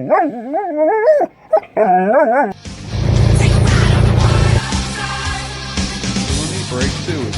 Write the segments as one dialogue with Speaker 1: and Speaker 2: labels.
Speaker 1: Break through it.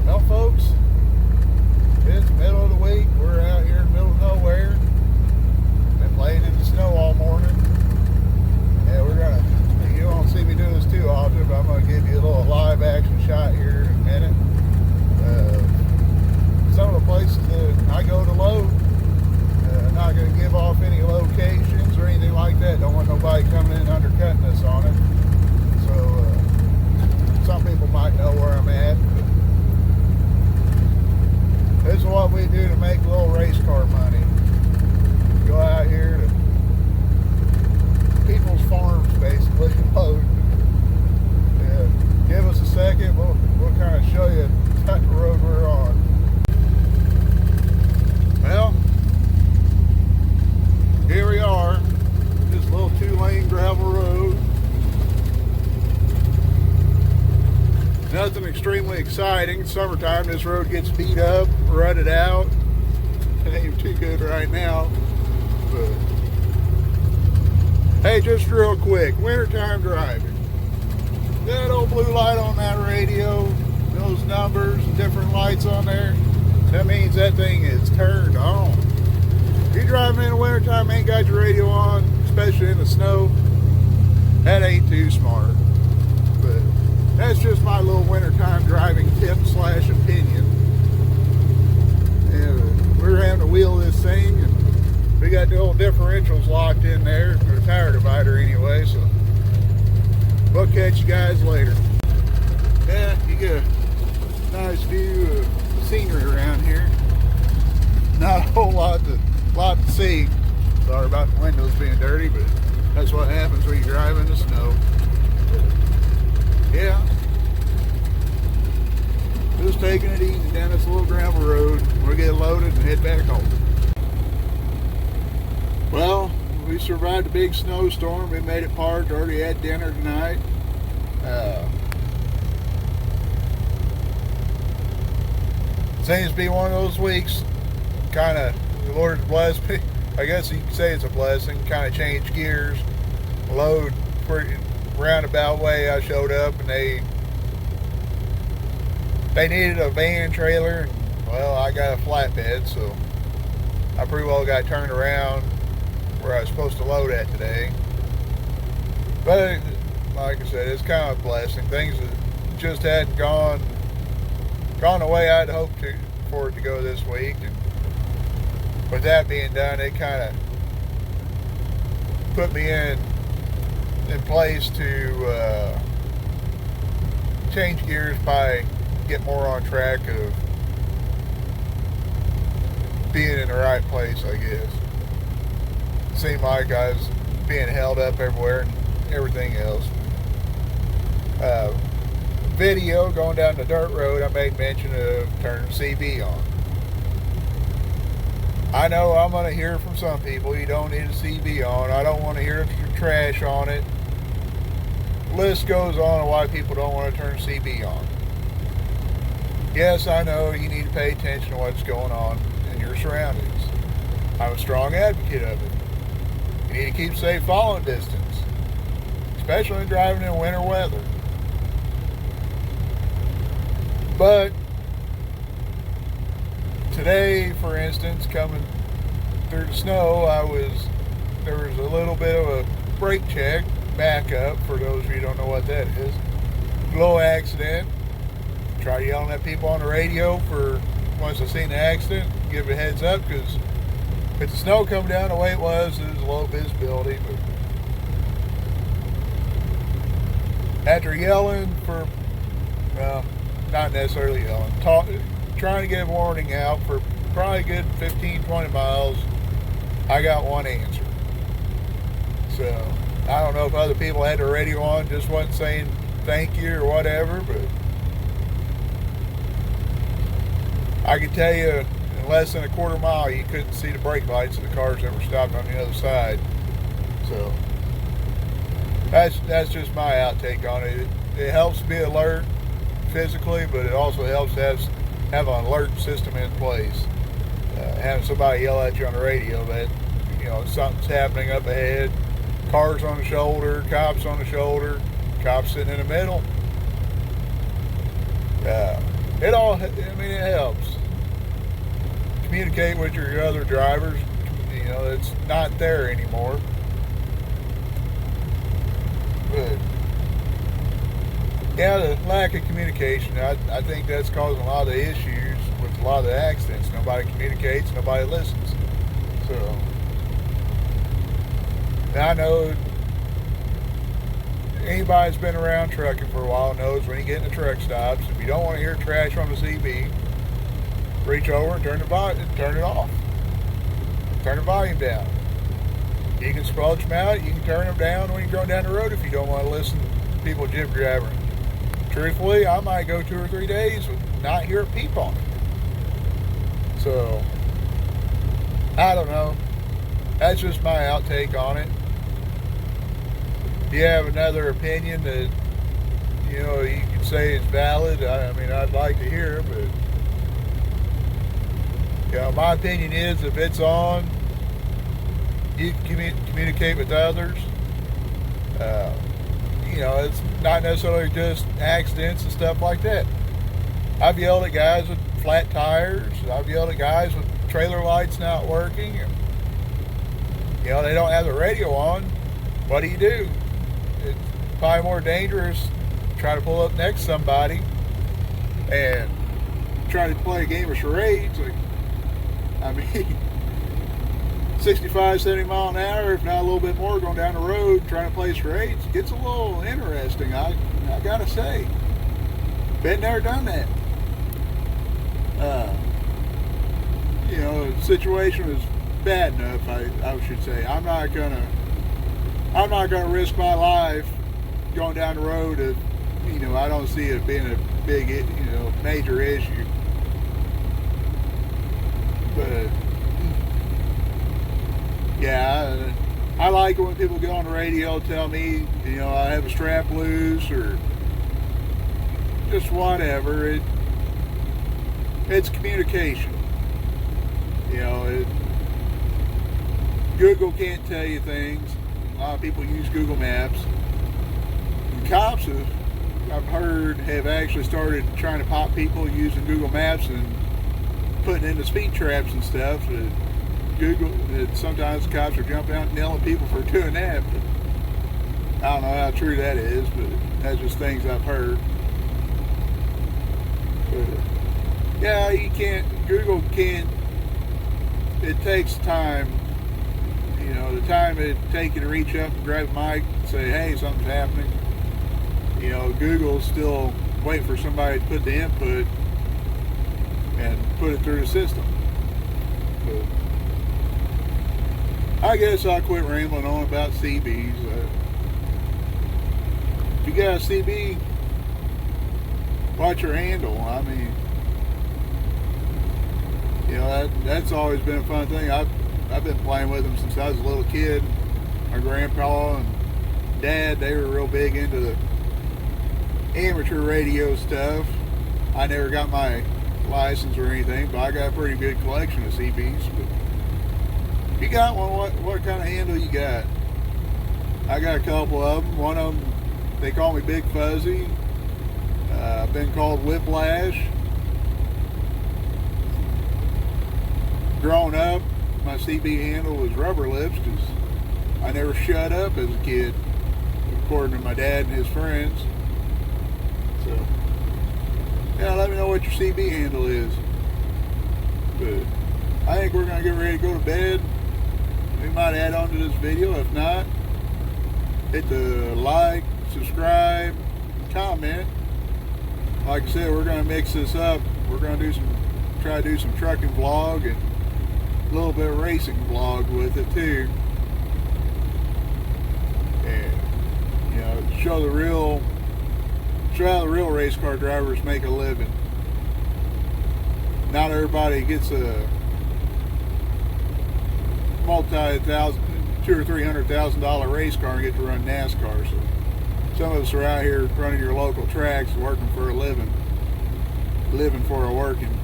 Speaker 1: Well, folks, it's the middle of the week. We're out here in the middle of nowhere. Been playing in the snow all morning. Yeah, you won't see me do this too often, but I'm going to give you a little live action shot here in a minute. Some of the places that I go to load, I'm not going to give off any locations or anything like that. Don't want nobody coming in and undercutting us on it. So some people might know where I'm at. But this is what we do to make a little race car money. Go out here to people's farms, basically, and load. Give us a second. We'll kind of show you the type of road we're on. Well, here we are. This little 2-lane gravel road. Nothing extremely exciting. It's summertime. This road gets beat up, rutted out. It ain't too good right now. But hey, just real quick, wintertime driving. That old blue light on that radio, those numbers and different lights on there, that means that thing is turned on. If you're driving in the wintertime, ain't got your radio on, especially in the snow, that ain't too smart. But that's just my little wintertime driving tip / opinion. And we're having to wheel this thing, and we got the old differentials locked in there, or tire divider anyway, so we'll catch you guys later. Yeah, you get a nice view of the scenery around here. Not a whole lot to see. Sorry about the windows being dirty, but that's what happens when you drive in the snow. Yeah. Just taking it easy down this little gravel road. We'll get loaded and head back home. Well, we survived a big snowstorm. We made it parked. Already had dinner tonight. Seems to be one of those weeks. Kind of, the Lord has blessed me. I guess you could say it's a blessing. Kind of changed gears. Load pretty roundabout way. I showed up and they needed a van trailer. Well, I got a flatbed, so I pretty well got turned around where I was supposed to load at today. But like I said, it's kind of a blessing. Things that just hadn't gone the way I'd hoped for it to go this week. And with that being done, it kind of put me in place to change gears by get more on track of being in the right place, I guess. It seemed like I was being held up everywhere and everything else. Video going down the dirt road, I made mention of turning CB on. I know I'm going to hear from some people, you don't need a CB on. I don't want to hear trash on it. List goes on of why people don't want to turn CB on. Yes, I know you need to pay attention to what's going on in your surroundings. I'm a strong advocate of it. You need to keep safe following distance, especially when driving in winter weather. But today, for instance, coming through the snow, there was a little bit of a brake check, backup, for those of you who don't know what that is. Little accident. Try yelling at people on the radio for once I seen the accident, give a heads up, because if the snow come down the way it was low visibility. But after yelling for, well, not necessarily yelling, trying to get a warning out for probably a good 15-20 miles, I got one answer. So I don't know if other people had the radio on, just wasn't saying thank you or whatever, but I can tell you, in less than a quarter mile, you couldn't see the brake lights of the cars that were stopped on the other side. So that's just my outtake on it. It helps be alert physically, but it also helps have an alert system in place. Having somebody yell at you on the radio that something's happening up ahead, cars on the shoulder, cops on the shoulder, cops sitting in the middle. It helps. Communicate with your other drivers. It's not there anymore. But yeah, the lack of communication, I think that's causing a lot of issues with a lot of the accidents. Nobody communicates, nobody listens. So, and I know anybody that's been around trucking for a while knows when you get in the truck stops, if you don't want to hear trash on the CB, reach over and turn it off. Turn the volume down. You can squelch them out, you can turn them down when you're going down the road if you don't want to listen to people jib jabbering. Truthfully, I might go 2 or 3 days with not hear a peep on it. So, I don't know. That's just my outtake on it. If you have another opinion that, you can say is valid, I'd like to hear it, but, my opinion is if it's on, you can communicate with others. It's not necessarily just accidents and stuff like that. I've yelled at guys with flat tires. I've yelled at guys with trailer lights not working. They don't have the radio on. What do? It's probably more dangerous to try to pull up next to somebody and try to play a game of charades. 65, 70 mile an hour, if not a little bit more, going down the road trying to play charades. It gets a little interesting, I gotta say. Been there, done that. The situation was bad enough, I should say. I'm not gonna risk my life going down the road if I don't see it being a big major issue. But yeah, I like it when people get on the radio tell me, I have a strap loose or just whatever. It's communication. Google can't tell you things. A lot of people use Google Maps. And cops I've heard have actually started trying to pop people using Google Maps and putting into speed traps and stuff. Sometimes cops are jumping out and nailing people for doing that, but I don't know how true that is, but that's just things I've heard. But yeah, Google can't, it takes time, the time it takes you to reach up and grab a mic and say, hey, something's happening. Google's still waiting for somebody to put the input and put it through the system. But I guess I'll quit rambling on about CBs. If you got a CB, watch your handle. That's always been a fun thing. I've been playing with them since I was a little kid. My grandpa and dad, they were real big into the amateur radio stuff. I never got my license or anything, but I got a pretty good collection of CBs. But if you got one, what kind of handle you got? I got a couple of them. One of them, they call me Big Fuzzy. I've been called Whiplash. Growing up, my CB handle was Rubber Lips because I never shut up as a kid, according to my dad and his friends. So, yeah, let me know what your CB handle is. But I think we're going to get ready to go to bed. We might add on to this video. If not, hit the like, subscribe, comment. Like I said, we're going to mix this up. We're going to try to do some trucking vlog and a little bit of racing vlog with it too. And show how the real race car drivers make a living. Not everybody gets a multi-thousand, $200,000 or $300,000 race car and get to run NASCAR. So some of us are out here running your local tracks, working for a living for a working.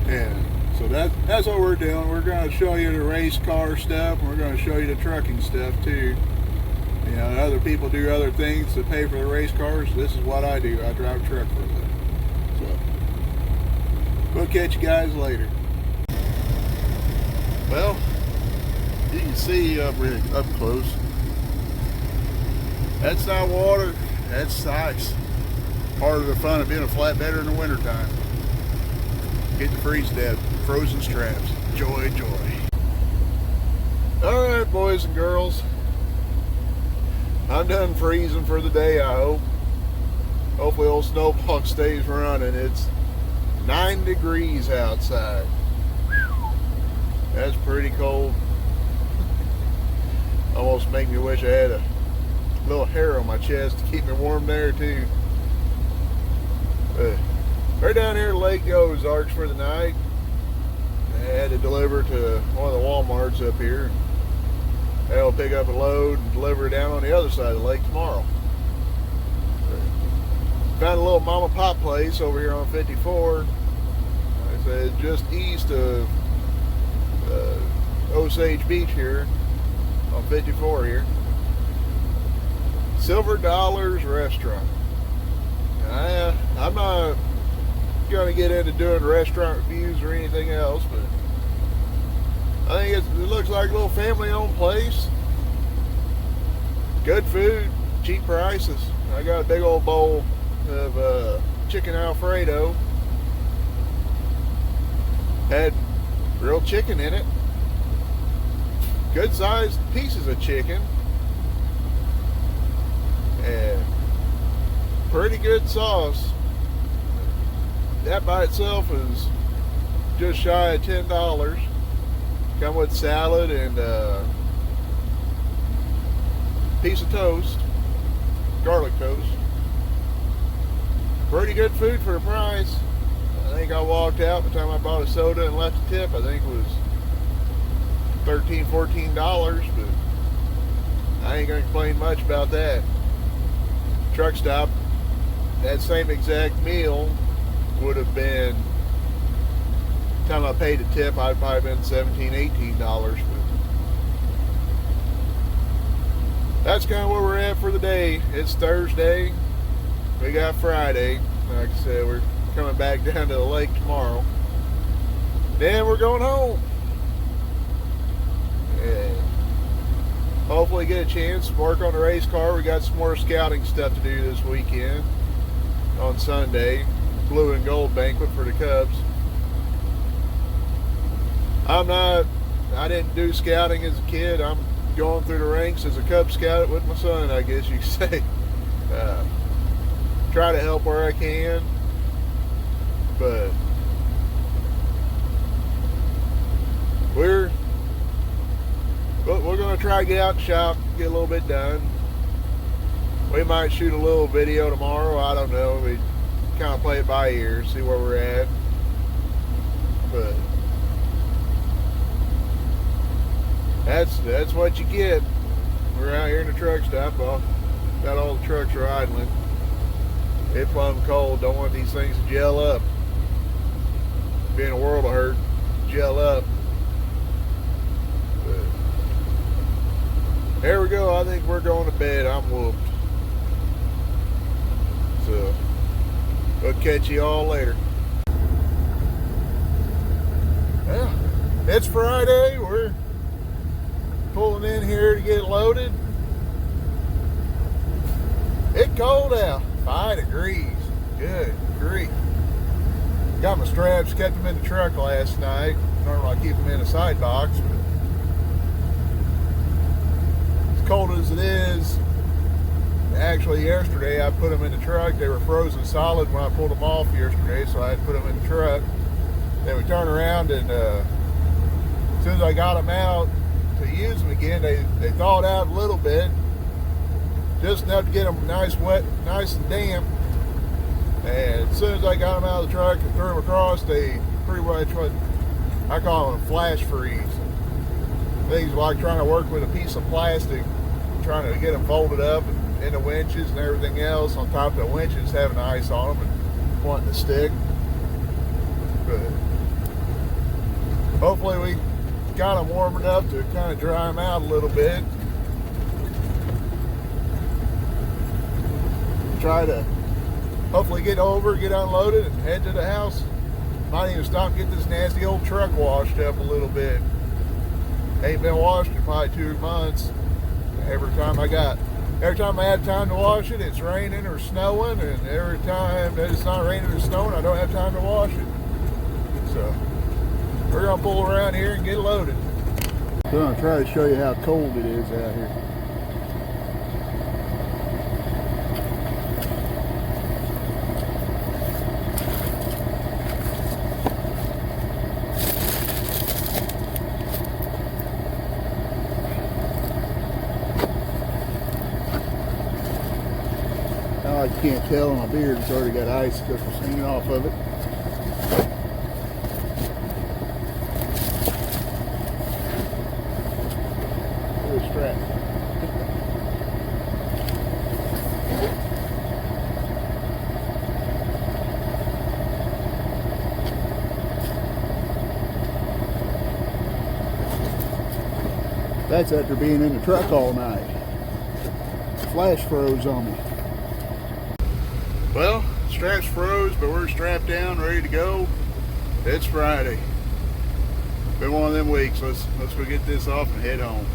Speaker 1: Yeah. So that's what we're doing. We're going to show you the race car stuff, and we're going to show you the trucking stuff too. You know, other people do other things to pay for the race cars. This is what I do. I drive a truck for a living. So we'll catch you guys later. Well, you can see up close. That's not water. That's ice. Part of the fun of being a flatbedder in the wintertime. Get the freeze dead, frozen straps. Joy, joy. All right, boys and girls. I'm done freezing for the day, I hope. Hopefully old Snowball stays running. It's 9 degrees outside. That's pretty cold. Almost make me wish I had a little hair on my chest to keep me warm there too. We're down here at Lake Ozarks for the night. I had to deliver to one of the Walmarts up here. They'll pick up a load and deliver it down on the other side of the lake tomorrow. Found a little mom and pop place over here on 54. Like I said, just east of Osage Beach here on 54 here. Silver Dollars Restaurant. I'm not going to get into doing restaurant reviews or anything else, but I think it looks like a little family-owned place. Good food, cheap prices. I got a big old bowl of chicken Alfredo. Had grilled chicken in it. Good sized pieces of chicken. And pretty good sauce. That by itself is just shy of $10. Come with salad and piece of toast, garlic toast. Pretty good food for the price. I think I walked out by the time I bought a soda and left a tip. I think it was $13, $14, but I ain't gonna complain much about that. Truck stop, that same exact meal would have been, the time I paid a tip, I'd probably been $17, $18. But that's kind of where we're at for the day. It's Thursday. We got Friday. Like I said, we're coming back down to the lake tomorrow. Then we're going home. And hopefully get a chance to work on the race car. We got some more scouting stuff to do this weekend on Sunday. Blue and gold banquet for the Cubs. I didn't do scouting as a kid. I'm going through the ranks as a Cub Scout with my son, I guess you could say. Try to help where I can, but we're going to try to get out the shop, get a little bit done. We might shoot a little video tomorrow. I don't know. We kind of play it by ear, see where we're at. But that's what you get. We're out here in the truck stop. Got all the trucks are idling. It's plumb cold. Don't want these things to gel up. Be in a world of hurt. Gel up. But there we go. I think we're going to bed. I'm whooped. So we'll catch you all later. Well, it's Friday. We're pulling in here to get loaded. It's cold out. 5 degrees. Good grief. Got my straps, kept them in the truck last night. Normally I keep them in a side box, but as cold as it is, actually yesterday I put them in the truck. They were frozen solid when I pulled them off yesterday, so I had to put them in the truck. Then we turned around, and as soon as I got them out to use them again, they thawed out a little bit. Just enough to get them nice, wet, nice and damp. And as soon as I got them out of the truck and threw them across, they pretty much went, I call it a flash freeze. Things like trying to work with a piece of plastic, trying to get them folded up and in the winches and everything else on top of the winches, having ice on them and wanting to stick. But hopefully we got them warm enough to kind of dry them out a little bit. Try to hopefully get over, get unloaded, and head to the house. Might even stop and get this nasty old truck washed up a little bit. Ain't been washed in probably 2 months. Every time I had time to wash it, it's raining or snowing, and every time that it's not raining or snowing, I don't have time to wash it. So we're gonna pull around here and get loaded. So I'm gonna try to show you how cold it is out here. Now I can't tell, my beard has already got ice because we're hanging off of it. Strap. That's after being in the truck all night. Flash froze on me. Well, straps froze, but we're strapped down, ready to go. It's Friday. Been one of them weeks. Let's go get this off and head home.